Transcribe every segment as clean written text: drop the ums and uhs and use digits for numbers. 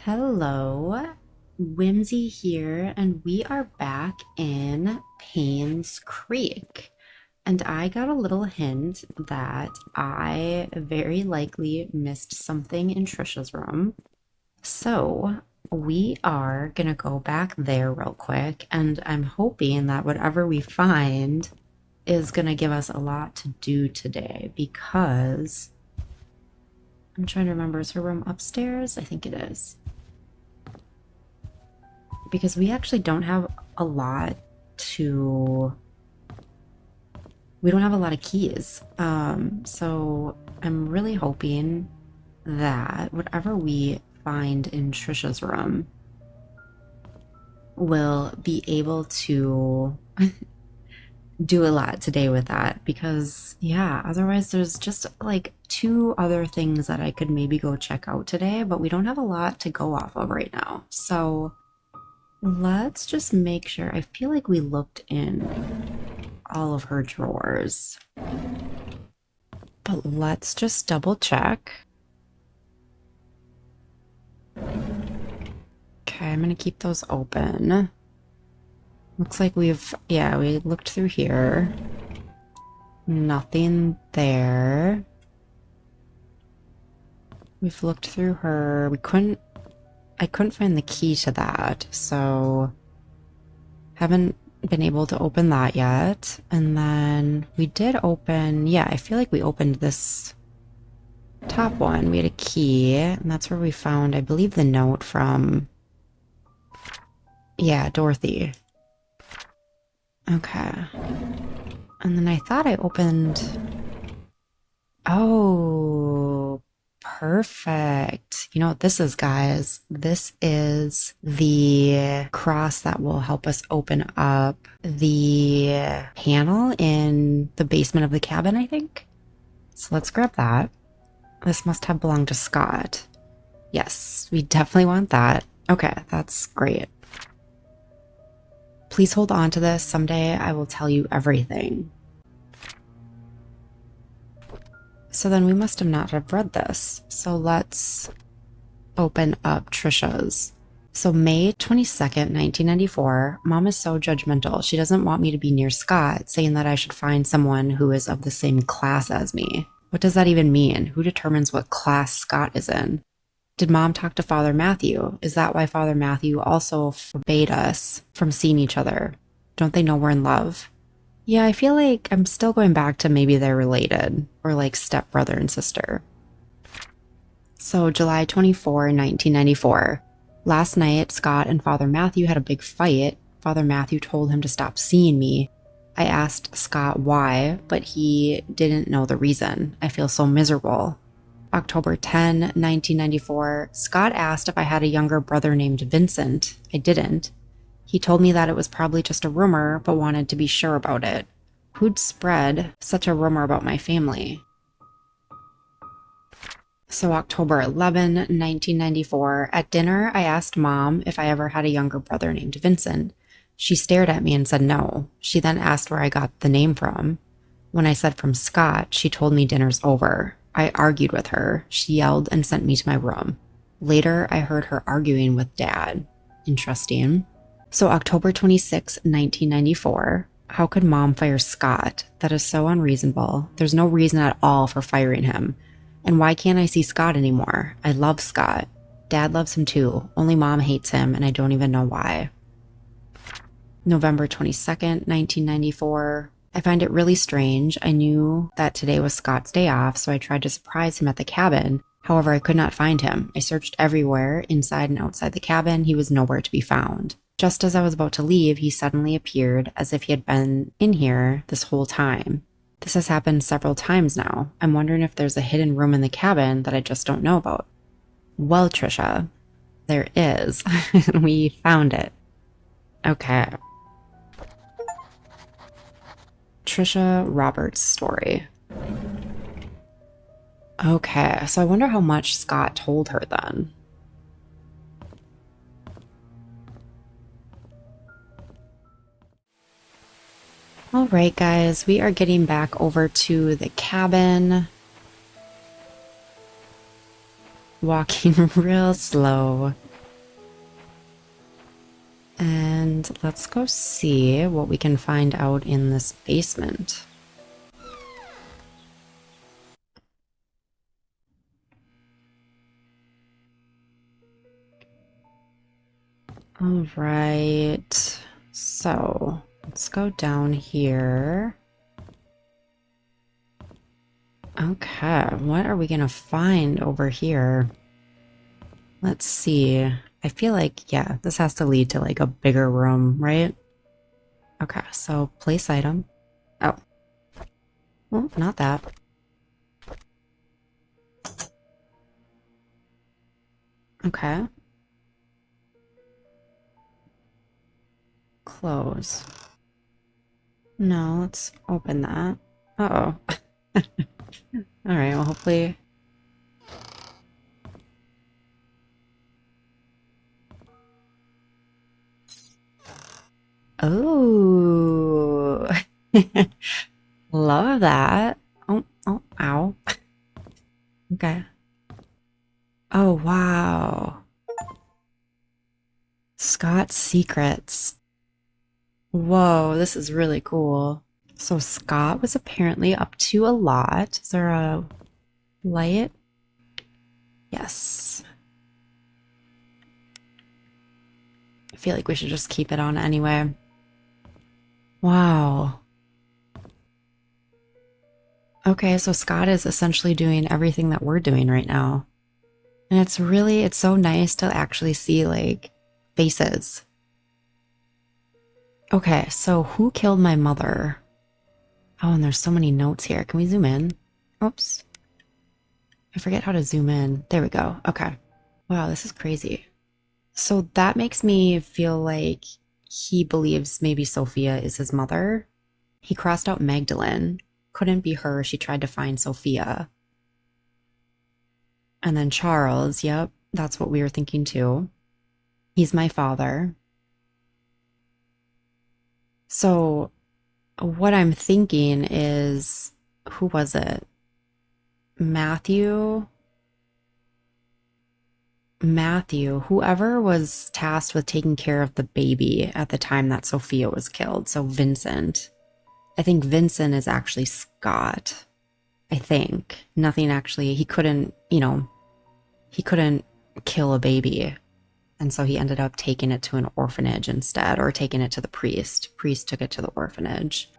Hello, Whimsy here, and we are back in Payne's Creek. And I got a little hint that I very likely missed something in Trisha's room. So we are gonna go back there real quick, and I'm hoping that whatever we find is gonna give us a lot to do today because I'm trying to remember, is her room upstairs? I think it is. Because we actually don't have a lot to... We don't have a lot of keys. So I'm really hoping that whatever we find in Trisha's room will be able to do a lot today with that. Because, yeah, otherwise there's just like two other things that I could maybe go check out today, but we don't have a lot to go off of right now. So... let's just make sure. I feel like we looked in all of her drawers. But let's just double check. Okay, I'm gonna keep those open. Looks like we looked through here. Nothing there. We've looked through her. I couldn't find the key to that, so haven't been able to open that yet. And then we did open, yeah, I feel like we opened this top one. We had a key, and that's where we found, I believe, the note from, yeah, Dorothy. Okay. And then I thought I opened, oh, perfect. You know what this is, guys? This is the cross that will help us open up the panel in the basement of the cabin, I think. So let's grab that. This must have belonged to Scott. Yes, we definitely want that. Okay, that's great. Please hold on to this. Someday I will tell you everything. So then we must have not have read this. So let's open up Trisha's. So May 22nd, 1994, Mom is so judgmental. She doesn't want me to be near Scott, saying that I should find someone who is of the same class as me. What does that even mean? Who determines what class Scott is in? Did Mom talk to Father Matthew? Is that why Father Matthew also forbade us from seeing each other? Don't they know we're in love? Yeah, I feel like I'm still going back to maybe they're related, or like stepbrother and sister. So July 24, 1994. Last night, Scott and Father Matthew had a big fight. Father Matthew told him to stop seeing me. I asked Scott why, but he didn't know the reason. I feel so miserable. October 10, 1994. Scott asked if I had a younger brother named Vincent. I didn't. He told me that it was probably just a rumor, but wanted to be sure about it. Who'd spread such a rumor about my family? So October 11, 1994, at dinner, I asked Mom if I ever had a younger brother named Vincent. She stared at me and said no. She then asked where I got the name from. When I said from Scott, she told me dinner's over. I argued with her. She yelled and sent me to my room. Later, I heard her arguing with Dad. Interesting. So October 26, 1994, how could Mom fire Scott? That is so unreasonable. There's no reason at all for firing him. And why can't I see Scott anymore? I love Scott. Dad loves him too. Only Mom hates him, and I don't even know why. November 22nd, 1994. I find it really strange. I knew that today was Scott's day off, so I tried to surprise him at the cabin. However, I could not find him. I searched everywhere, inside and outside the cabin. He was nowhere to be found. Just as I was about to leave, he suddenly appeared as if he had been in here this whole time. This has happened several times now. I'm wondering if there's a hidden room in the cabin that I just don't know about. Well, Trisha, there is. We found it. Okay. Trisha Roberts' story. Okay, so I wonder how much Scott told her then. All right, guys, we are getting back over to the cabin. Walking real slow. And let's go see what we can find out in this basement. All right. So let's go down here. Okay, what are we gonna find over here? Let's see. I feel like, yeah, this has to lead to like a bigger room, right? Okay, so place item. Oh, well, not that. Okay. Close. No, let's open that. Uh-oh. All right, well, hopefully. Oh, love that. Oh, oh, ow. Okay. Oh, wow. Scott's Secrets. Whoa, this is really cool. So Scott was apparently up to a lot. Is there a light? Yes. I feel like we should just keep it on anyway. Wow. Okay, so Scott is essentially doing everything that we're doing right now. And it's so nice to actually see like faces. Okay, so who killed my mother? Oh, and there's so many notes here. Can we zoom in? Oops. I forget how to zoom in. There we go. Okay. Wow, this is crazy. So that makes me feel like he believes maybe Sophia is his mother. He crossed out Magdalene. Couldn't be her. She tried to find Sophia. And then Charles, yep, that's what we were thinking too. He's my father. So what I'm thinking is, who was it? Matthew? Matthew, whoever was tasked with taking care of the baby at the time that Sophia was killed. So Vincent. I think Vincent is actually Scott. I think. Nothing actually, he couldn't, he couldn't kill a baby. And so he ended up taking it to an orphanage instead, or taking it to the priest. Priest took it to the orphanage.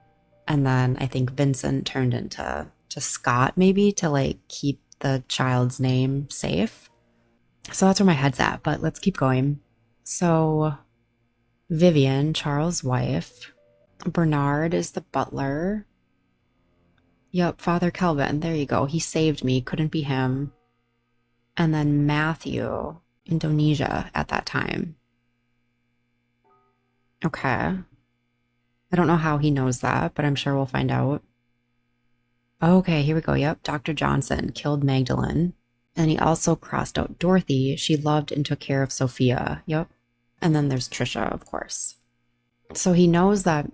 And then I think Vincent turned into Scott, maybe, to like keep the child's name safe. So that's where my head's at, but let's keep going. So Vivian, Charles' wife. Bernard is the butler. Yep, Father Kelvin. There you go. He saved me. Couldn't be him. And then Matthew, Indonesia at that time. Okay. I don't know how he knows that, but I'm sure we'll find out. Okay, here we go. Yep, Dr. Johnson killed Magdalene. And he also crossed out Dorothy. She loved and took care of Sophia. Yep. And then there's Trisha, of course. So he knows that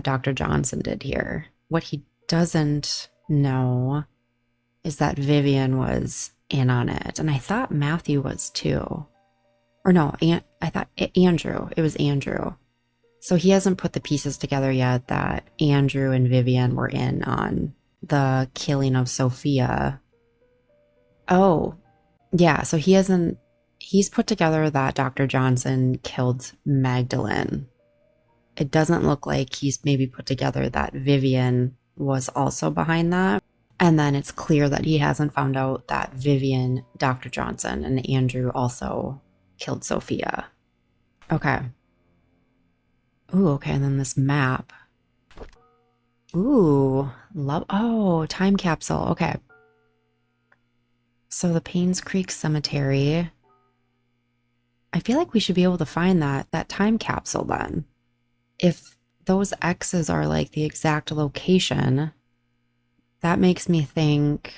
Dr. Johnson did here. What he doesn't know is that Vivian was in on it. And I thought Matthew was too. Or no, I thought Andrew. It was Andrew. So he hasn't put the pieces together yet that Andrew and Vivian were in on the killing of Sophia. Oh, yeah. So he's put together that Dr. Johnson killed Magdalene. It doesn't look like he's maybe put together that Vivian was also behind that. And then it's clear that he hasn't found out that Vivian, Dr. Johnson, and Andrew also killed Sophia. Okay. Ooh, okay. And then this map. Ooh, time capsule. Okay. So the Painscreek Cemetery. I feel like we should be able to find that time capsule then. If those X's are like the exact location, that makes me think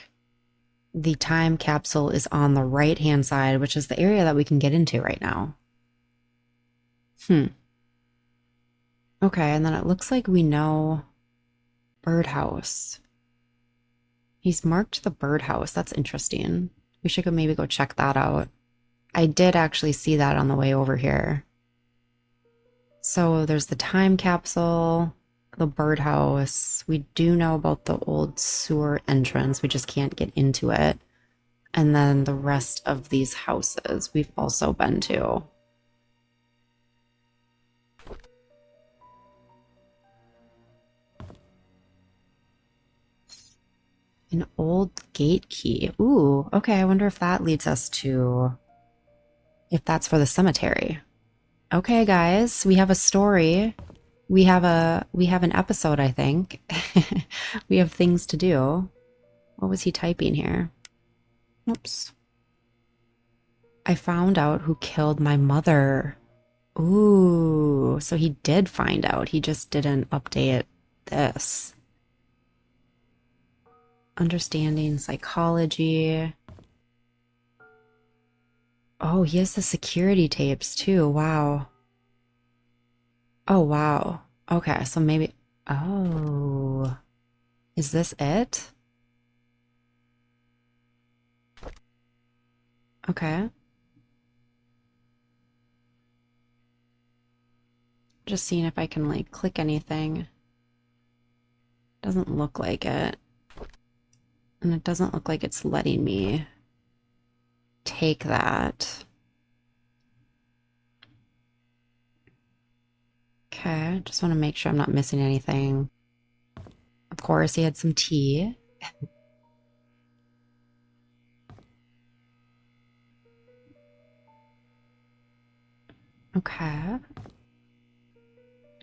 the time capsule is on the right-hand side, which is the area that we can get into right now. Okay, and then it looks like we know birdhouse. He's marked the birdhouse. That's interesting. We should maybe go check that out. I did actually see that on the way over here. So there's the time capsule, the birdhouse. We do know about the old sewer entrance. We just can't get into it. And then the rest of these houses we've also been to. An old gate key. Ooh, okay. I wonder if that leads us to, if that's for the cemetery. Okay, guys, we have a story. We have an episode, I think. We have things to do. What was he typing here? Oops. I found out who killed my mother. Ooh, so he did find out. He just didn't update this. Understanding psychology. Oh, he has the security tapes too. Wow. Oh, wow. Okay, so maybe. Oh. Is this it? Okay. Just seeing if I can like click anything. Doesn't look like it. And it doesn't look like it's letting me take that. Okay, just want to make sure I'm not missing anything. Of course, he had some tea. Okay.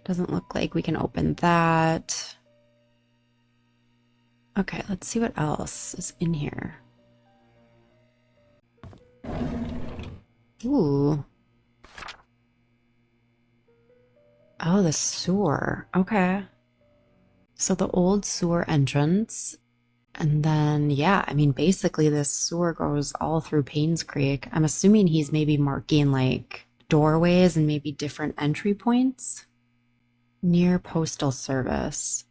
Doesn't look like we can open that. Okay, let's see what else is in here. Ooh. Oh, the sewer. Okay. So the old sewer entrance. And then, yeah, I mean, basically this sewer goes all through Painscreek. I'm assuming he's maybe marking like doorways and maybe different entry points. Near postal service.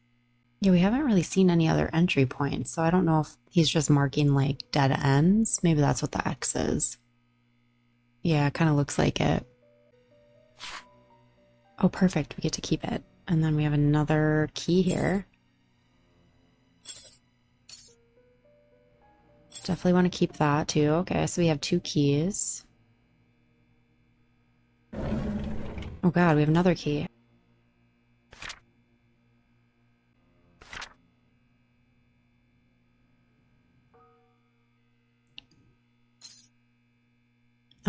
Yeah, we haven't really seen any other entry points, so I don't know if he's just marking like dead ends. Maybe that's what the X is. Yeah, it kind of looks like it. Oh, perfect. We get to keep it. And then we have another key here. Definitely want to keep that too. Okay, so we have 2 keys. Oh god, we have another key.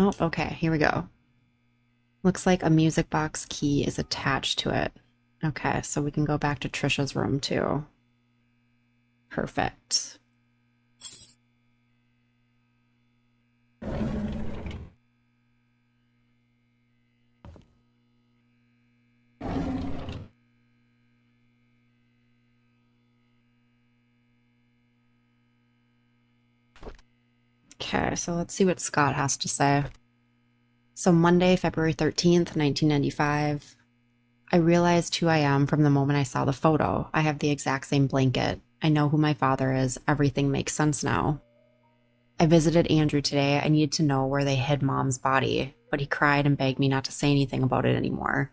Oh, okay, here we go. Looks like a music box key is attached to it. Okay, so we can go back to Trisha's room too. Perfect. Okay, so let's see what Scott has to say. So Monday, February 13th, 1995. I realized who I am from the moment I saw the photo. I have the exact same blanket. I know who my father is. Everything makes sense now. I visited Andrew today. I needed to know where they hid Mom's body, but he cried and begged me not to say anything about it anymore.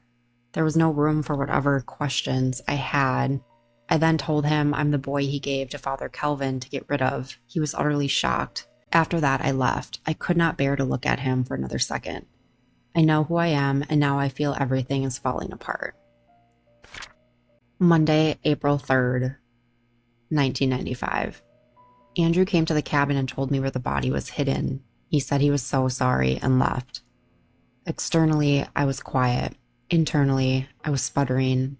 There was no room for whatever questions I had. I then told him I'm the boy he gave to Father Kelvin to get rid of. He was utterly shocked. After that, I left. I could not bear to look at him for another second. I know who I am, and now I feel everything is falling apart. Monday, April 3rd, 1995. Andrew came to the cabin and told me where the body was hidden. He said he was so sorry and left. Externally, I was quiet. Internally, I was sputtering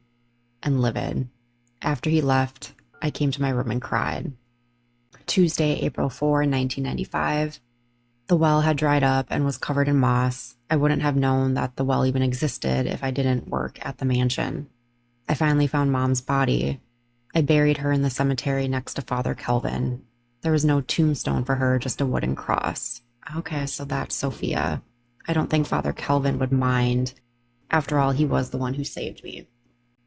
and livid. After he left, I came to my room and cried. Tuesday, April 4, 1995. The well had dried up and was covered in moss. I wouldn't have known that the well even existed if I didn't work at the mansion. I finally found Mom's body. I buried her in the cemetery next to Father Kelvin. There was no tombstone for her, just a wooden cross. Okay, so that's Sophia. I don't think Father Kelvin would mind. After all, he was the one who saved me.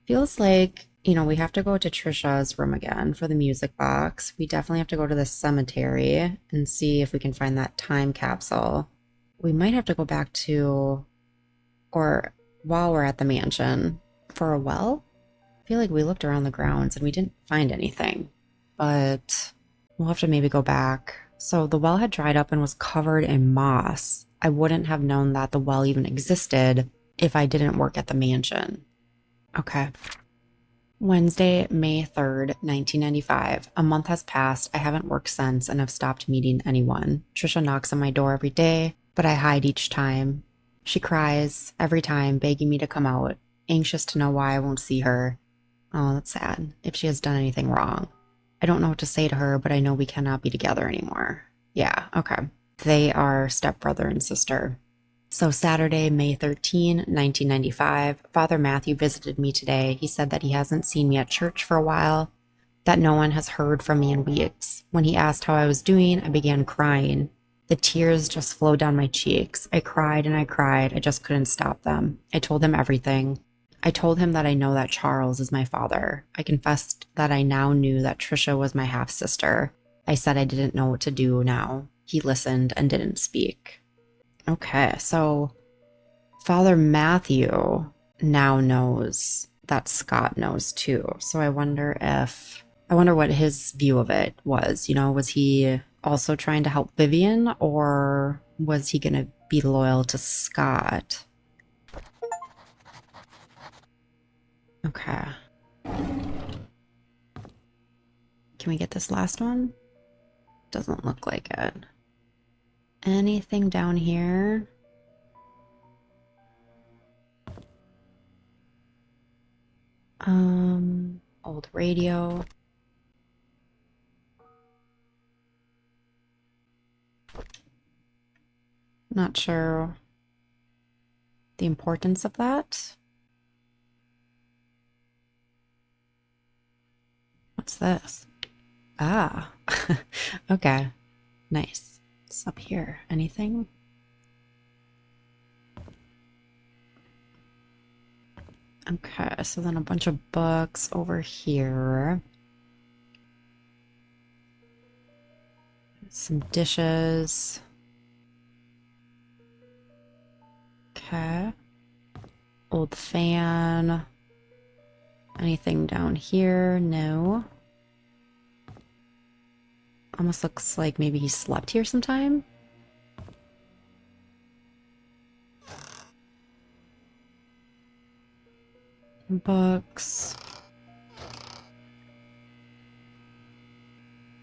Feels like, we have to go to Trisha's room again for the music box. We definitely have to go to the cemetery and see if we can find that time capsule. We might have to go back to, or while we're at the mansion for a well. I feel like we looked around the grounds and we didn't find anything, but we'll have to maybe go back. So the well had dried up and was covered in moss. I wouldn't have known that the well even existed if I didn't work at the mansion. Okay. Wednesday, May 3rd, 1995. A month has passed. I haven't worked since and have stopped meeting anyone. Trisha knocks on my door every day, but I hide each time. She cries every time, begging me to come out, anxious to know why I won't see her. Oh, that's sad. If she has done anything wrong. I don't know what to say to her, but I know we cannot be together anymore. Yeah, okay. They are stepbrother and sister. So Saturday, May 13, 1995, Father Matthew visited me today. He said that he hasn't seen me at church for a while, that no one has heard from me in weeks. When he asked how I was doing, I began crying. The tears just flowed down my cheeks. I cried and I cried. I just couldn't stop them. I told him everything. I told him that I know that Charles is my father. I confessed that I now knew that Trisha was my half-sister. I said I didn't know what to do now. He listened and didn't speak. Okay, so Father Matthew now knows that Scott knows too. So I wonder what his view of it was. You know, was he also trying to help Vivian, or was he going to be loyal to Scott? Okay. Can we get this last one? Doesn't look like it. Anything down here? Old radio. Not sure the importance of that. What's this? Ah, okay, nice. It's up here. Anything? Okay, so then a bunch of books over here. Some dishes. Okay. Old fan. Anything down here? No. Almost looks like maybe he slept here sometime. Books.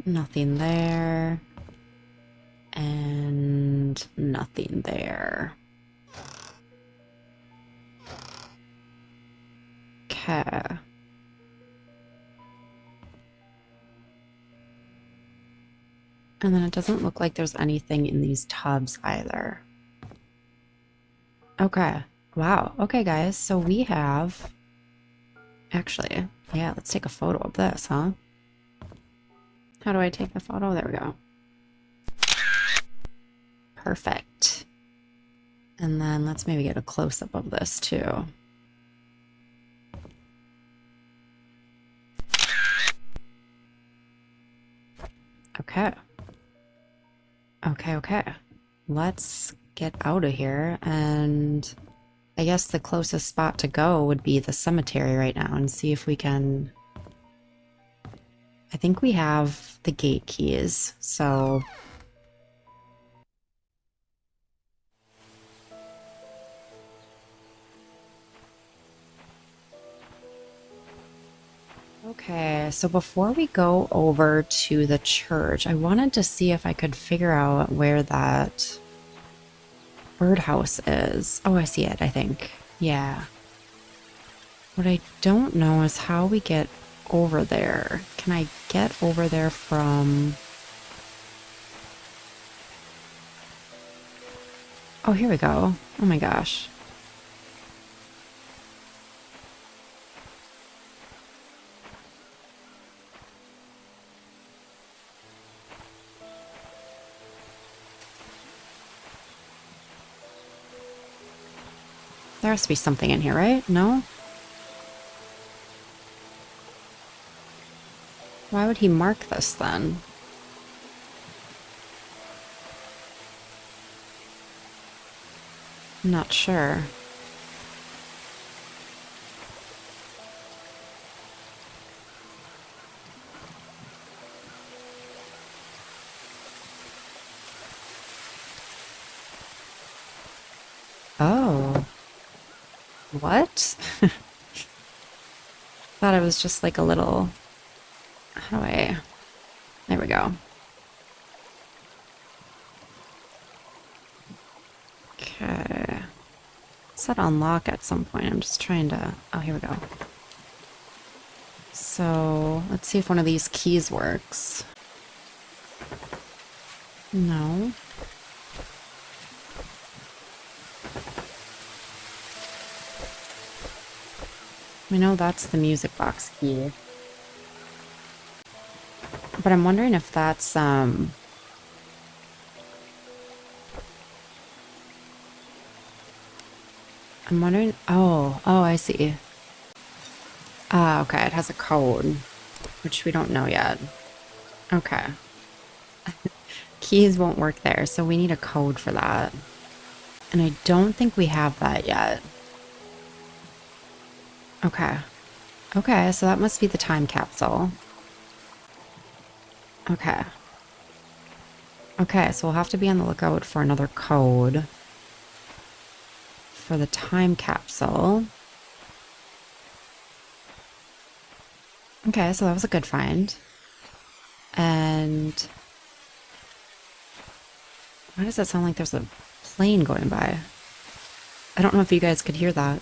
Nothing there. And nothing there. Okay. And then it doesn't look like there's anything in these tubs either. Okay. Wow. Okay, guys. So we have... Actually, yeah, let's take a photo of this, huh? How do I take a photo? There we go. Perfect. And then let's maybe get a close-up of this, too. Okay. Okay. Let's get out of here, and I guess the closest spot to go would be the cemetery right now and see if we can... I think we have the gate keys, so... Okay, so before we go over to the church, I wanted to see if I could figure out where that birdhouse is. Oh, I see it, I think. Yeah. What I don't know is how we get over there. Can I get over there from... Oh, here we go. Oh my gosh. There has to be something in here, right? No? Why would he mark this then? I'm not sure. Oh. What? Thought it was just like a little... How do I... There we go. Okay. It said unlock at some point. I'm just trying to... Oh, here we go. So, let's see if one of these keys works. No. We know that's the music box key. But I'm wondering if that's, I'm wondering... Oh, I see. Ah, okay, it has a code, which we don't know yet. Okay. Keys won't work there, so we need a code for that. And I don't think we have that yet. Okay. Okay, so that must be the time capsule. Okay. Okay, so we'll have to be on the lookout for another code for the time capsule. Okay, so that was a good find. And why does it sound like there's a plane going by? I don't know if you guys could hear that.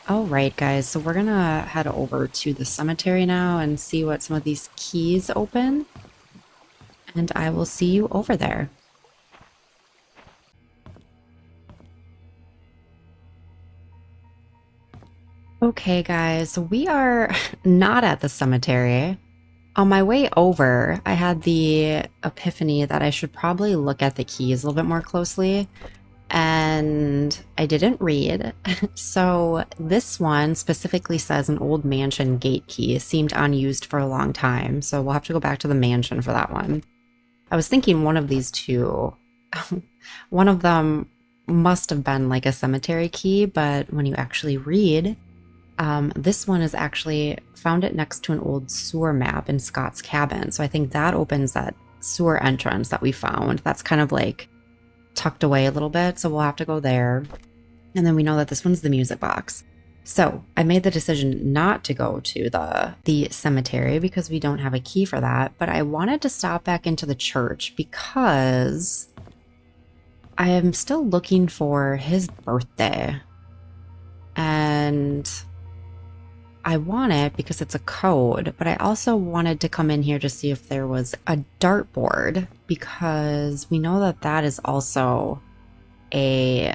All right, guys, so we're gonna head over to the cemetery now and see what some of these keys open. And I will see you over there. Okay, guys, we are not at the cemetery. On my way over, I had the epiphany that I should probably look at the keys a little bit more closely. And I didn't read. So this one specifically says an old mansion gate key seemed unused for a long time. So we'll have to go back to the mansion for that one. I was thinking one of these two, one of them must have been like a cemetery key, but when you actually read, this one is actually found it next to an old sewer map in Scott's cabin. So I think that opens that sewer entrance that we found. That's kind of like tucked away a little bit, so we'll have to go there. And then we know that this one's the music box. So I made the decision not to go to the cemetery because we don't have a key for that, but I wanted to stop back into the church because I am still looking for his birthday. And I want it because it's a code, but I also wanted to come in here to see if there was a dartboard because we know that that is also a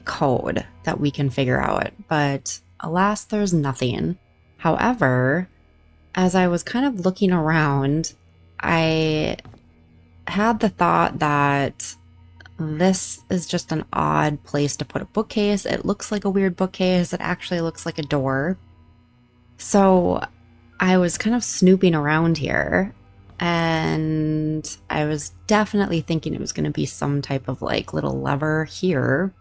code that we can figure out, but alas, there's nothing. However, as I was kind of looking around, I had the thought that this is just an odd place to put a bookcase. It looks like a weird bookcase. It actually looks like a door. So I was kind of snooping around here and I was definitely thinking it was going to be some type of like little lever here.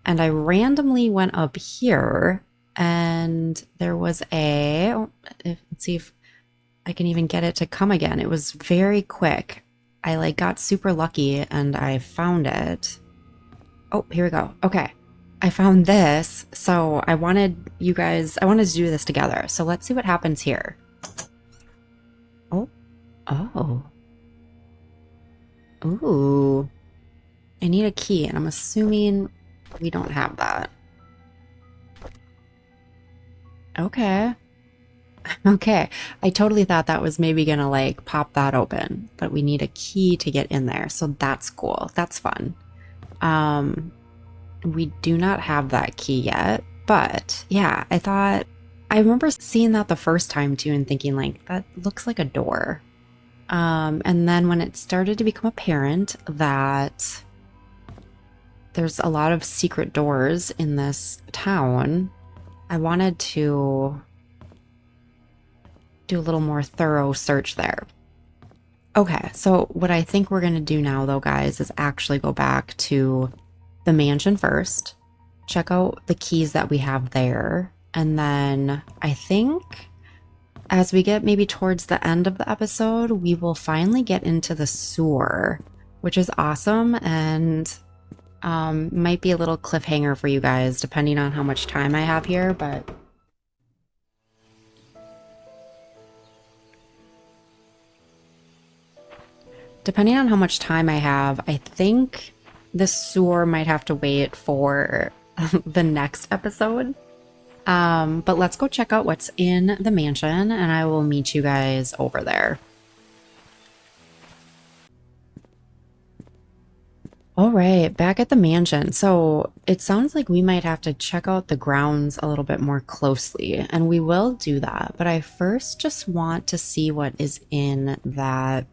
And I randomly went up here and there was let's see if I can even get it to come again. It was very quick. I like got super lucky and I found it. Oh, here we go. Okay. I found this. So I wanted to do this together. So let's see what happens here. Oh. Oh. Ooh. I need a key and I'm assuming we don't have that. Okay. Okay, I totally thought that was maybe gonna like pop that open, but we need a key to get in there, so that's cool. That's fun. We do not have that key yet, but yeah, I remember seeing that the first time too and thinking like, that looks like a door. And then when it started to become apparent that there's a lot of secret doors in this town, I wanted to do a little more thorough search there. Okay, so what I think we're going to do now though, guys, is actually go back to the mansion first, check out the keys that we have there, and then I think as we get maybe towards the end of the episode, we will finally get into the sewer which is awesome, and might be a little cliffhanger for you guys depending on how much time I have here, but depending on how much time I have, I think the sewer might have to wait for the next episode. But let's go check out what's in the mansion, and I will meet you guys over there. All right, back at the mansion. So it sounds like we might have to check out the grounds a little bit more closely, and we will do that. But I first just want to see what is in that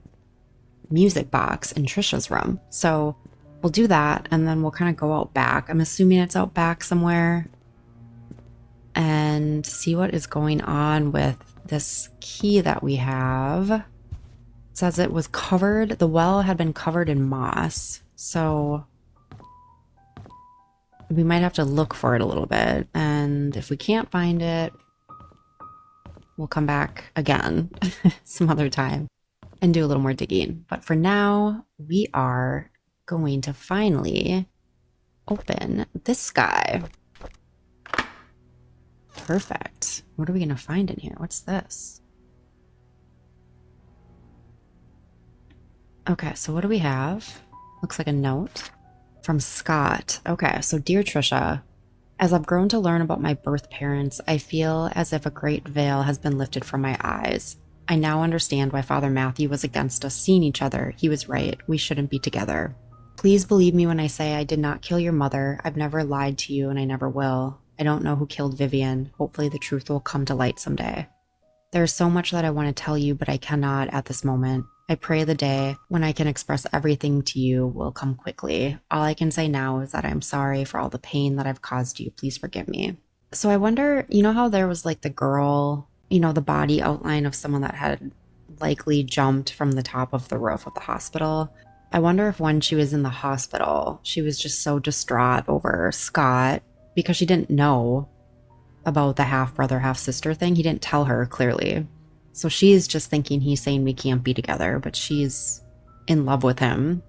music box in Trisha's room. So we'll do that, and then we'll kind of go out back. I'm assuming it's out back somewhere, and see what is going on with this key that we have. It says it was covered, the well had been covered in moss. So we might have to look for it a little bit. And if we can't find it, we'll come back again some other time and do a little more digging. But for now, we are going to finally open this guy. Perfect. What are we going to find in here? What's this? Okay, so what do we have? Looks like a note from Scott. Okay, so dear Trisha, as I've grown to learn about my birth parents, I feel as if a great veil has been lifted from my eyes. I now understand why Father Matthew was against us seeing each other. He was right. We shouldn't be together. Please believe me when I say I did not kill your mother. I've never lied to you, and I never will. I don't know who killed Vivian. Hopefully the truth will come to light someday. There's so much that I want to tell you, but I cannot at this moment. I pray the day when I can express everything to you will come quickly. All I can say now is that I'm sorry for all the pain that I've caused you. Please forgive me. So I wonder, you know how there was like the girl, you know, the body outline of someone that had likely jumped from the top of the roof of the hospital? I wonder if when she was in the hospital, she was just so distraught over Scott because she didn't know about the half-brother, half-sister thing. He didn't tell her clearly. So she's just thinking he's saying we can't be together, but she's in love with him.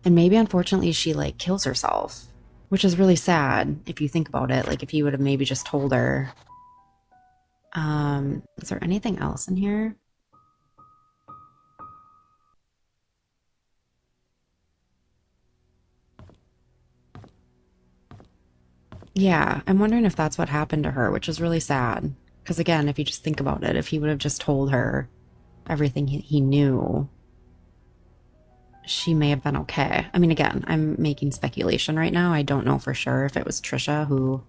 And maybe unfortunately she like kills herself, which is really sad if you think about it. Like if he would have maybe just told her. Is there anything else in here? Yeah, I'm wondering if that's what happened to her, which is really sad. Because again, if you just think about it, if he would have just told her everything he knew, she may have been okay. I mean, again, I'm making speculation right now. I don't know for sure if it was Trisha who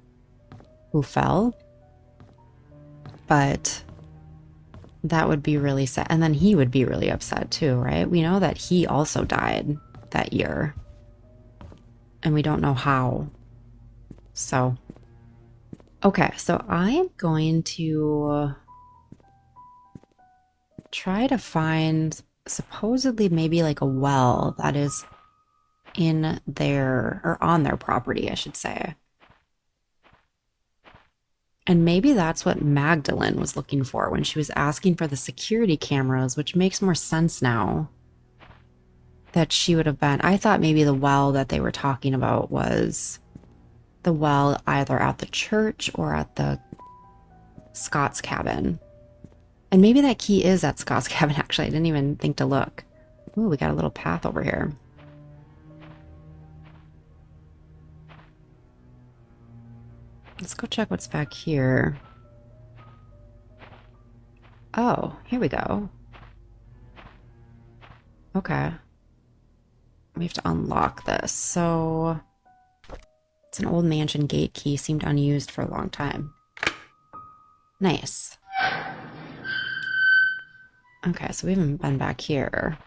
fell. But that would be really sad. And then he would be really upset too, right? We know that he also died that year. And we don't know how. So, okay, so I'm going to try to find supposedly maybe like a well that is in their, or on their property, I should say. And maybe that's what Magdalene was looking for when she was asking for the security cameras, which makes more sense now. That she would have been, I thought maybe the well that they were talking about was the well either at the church or at the Scott's cabin. And maybe that key is at Scott's cabin, actually. I didn't even think to look. Ooh, we got a little path over here. Let's go check what's back here. Oh, here we go. Okay. We have to unlock this. So it's an old mansion gate key, seemed unused for a long time. Nice. Okay, so we haven't been back here.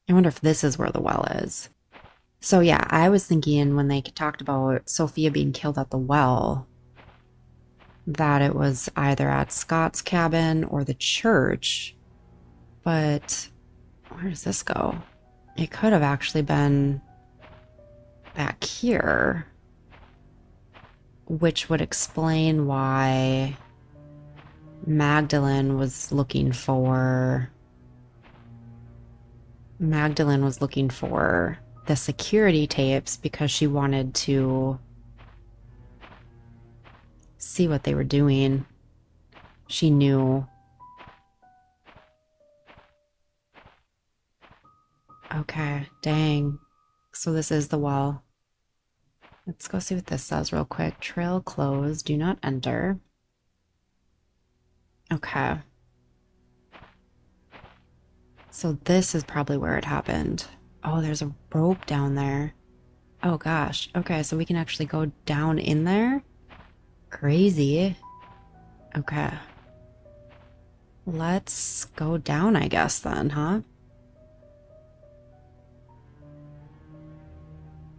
I wonder if this is where the well is. So yeah, I was thinking when they talked about Sophia being killed at the well, that it was either at Scott's cabin or the church. But where does this go? It could have actually been back here, which would explain why Magdalene was looking for Magdalene was looking for the security tapes because she wanted to see what they were doing. She knew. Okay, dang. So this is the wall. Let's go see what this says real quick. Trail closed. Do not enter. Okay. So this is probably where it happened. Oh, there's a rope down there. Oh gosh. Okay, so we can actually go down in there? Crazy. Okay. Let's go down, I guess, then, huh?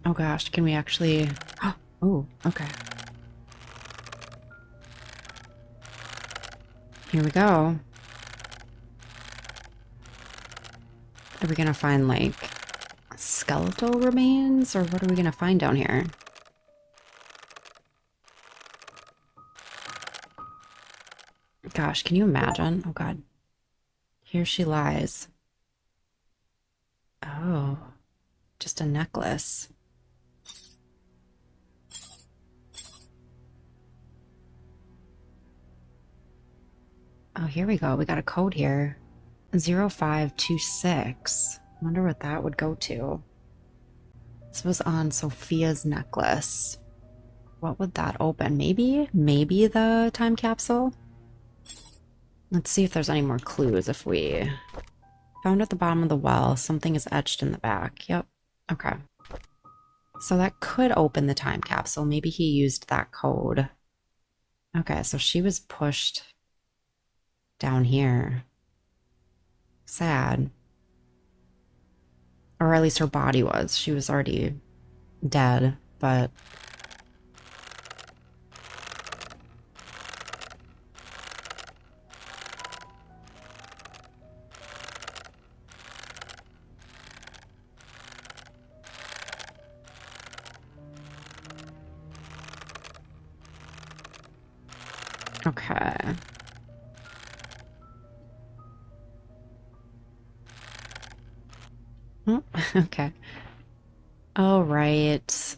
Oh gosh, can we actually... Oh, okay. Here we go. Are we gonna find, like, skeletal remains? Or what are we gonna find down here? Gosh, can you imagine? Oh god. Here she lies. Oh, just a necklace. Oh, here we go. We got a code here. 0526. Wonder what that would go to. This was on Sophia's necklace. What would that open? Maybe the time capsule? Let's see if there's any more clues. If we found at the bottom of the well, something is etched in the back. Yep. Okay. So that could open the time capsule. Maybe he used that code. Okay, so she was pushed down here. Sad. Or at least her body was. She was already dead, but... Okay. Okay. All right.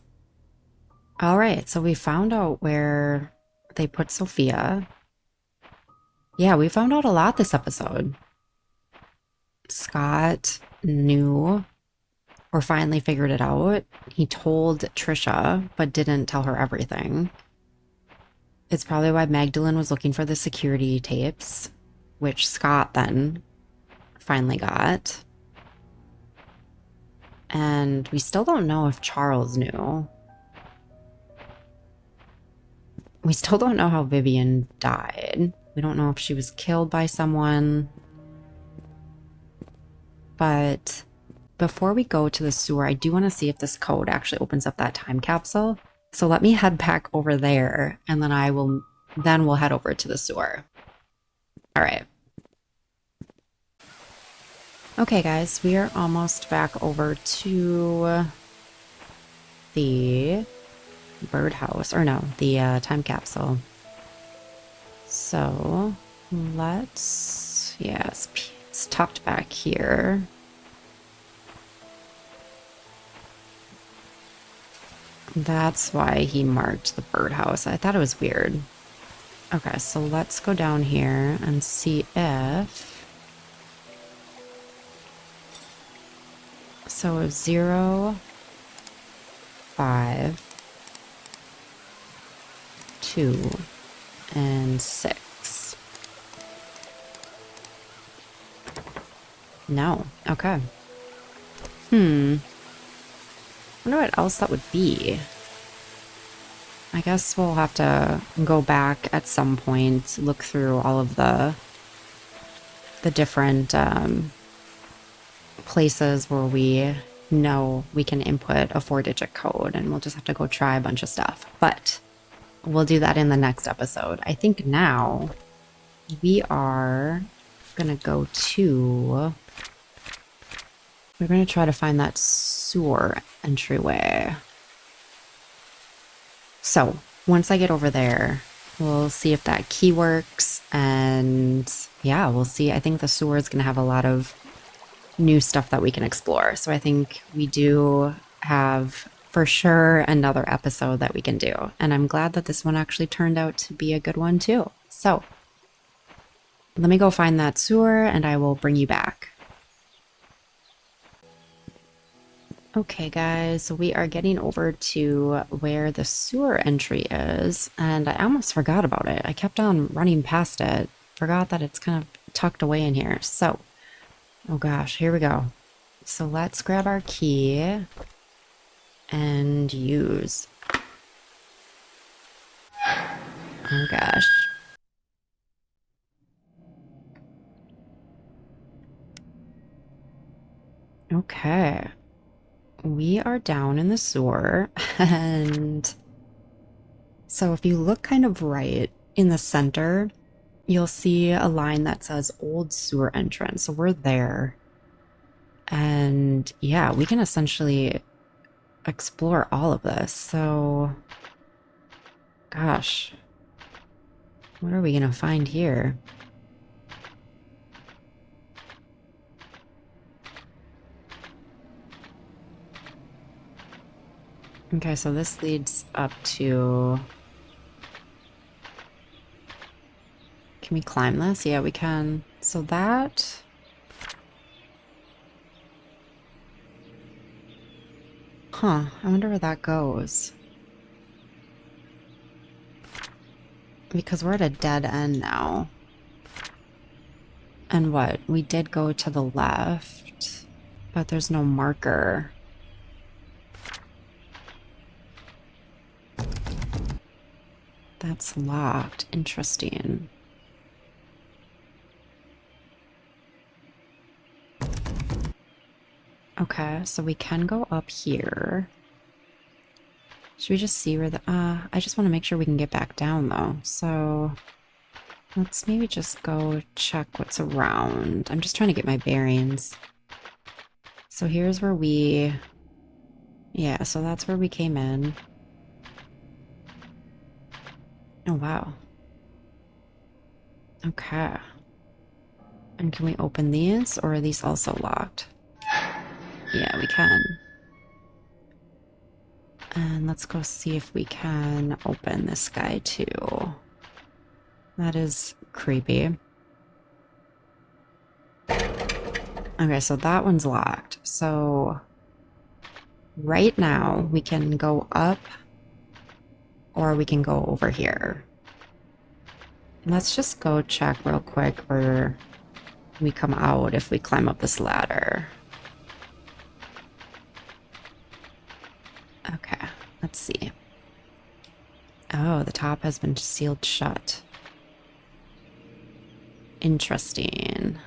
All right, so we found out where they put Sophia. Yeah, we found out a lot this episode. Scott knew, or finally figured it out. He told Trisha, but didn't tell her everything. It's probably why Magdalene was looking for the security tapes, which Scott then finally got. And we still don't know if Charles knew. We still don't know how Vivian died. We don't know if she was killed by someone. But before we go to the sewer, I do want to see if this code actually opens up that time capsule. So let me head back over there, and then we'll head over to the sewer. All right. Okay, guys, we are almost back over to the birdhouse, or no, the time capsule. So let's, yeah, it's tucked back here. That's why he marked the birdhouse. I thought it was weird. Okay, so let's go down here and see if... So 0, 5, 2, and 6. No. Okay. Wonder what else that would be. I guess we'll have to go back at some point, look through all of the different places where we know we can input a 4-digit code, and we'll just have to go try a bunch of stuff. But we'll do that in the next episode. I think now we are gonna go to... We're gonna try to find that sewer entryway. So once I get over there, we'll see if that key works, and yeah, we'll see. I think the sewer is gonna have a lot of new stuff that we can explore. So I think we do have for sure another episode that we can do. And I'm glad that this one actually turned out to be a good one too. So let me go find that sewer and I will bring you back. Okay guys, so we are getting over to where the sewer entry is, and I almost forgot about it. I kept on running past it, forgot that it's kind of tucked away in here. So, oh gosh, here we go. So let's grab our key and use. Oh gosh. Okay. We are down in the sewer, and so if you look kind of right in the center, you'll see a line that says old sewer entrance. So we're there. And yeah, we can essentially explore all of this. So, gosh, what are we going to find here? Okay, so this leads up to... Can we climb this? Yeah, we can. So that... Huh, I wonder where that goes. Because we're at a dead end now. And what? We did go to the left, but there's no marker. That's locked. Interesting. Okay, so we can go up here. Should we just see where the... I just want to make sure we can get back down, though. So let's maybe just go check what's around. I'm just trying to get my bearings. So here's where we... Yeah, so that's where we came in. Oh, wow. Okay. And can we open these, or are these also locked? Yeah, we can. And let's go see if we can open this guy too. That is creepy. Okay, so that one's locked. So right now we can go up or we can go over here. Let's just go check real quick where we come out if we climb up this ladder. Okay, let's see. Oh, the top has been sealed shut. Interesting.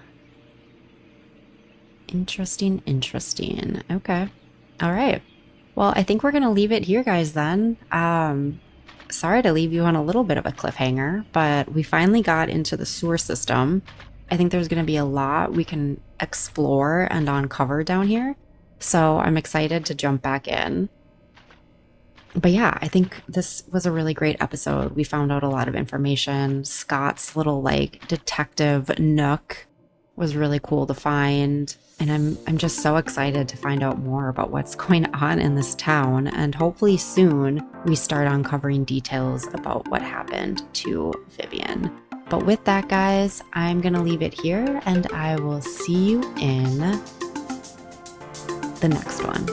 Interesting. Okay. All right. Well, I think we're going to leave it here, guys, then. Sorry to leave you on a little bit of a cliffhanger, but we finally got into the sewer system. I think there's going to be a lot we can explore and uncover down here. So I'm excited to jump back in. But yeah, I think this was a really great episode. We found out a lot of information. Scott's little like detective nook was really cool to find. And I'm just so excited to find out more about what's going on in this town. And hopefully soon we start uncovering details about what happened to Vivian. But with that, guys, I'm going to leave it here and I will see you in the next one.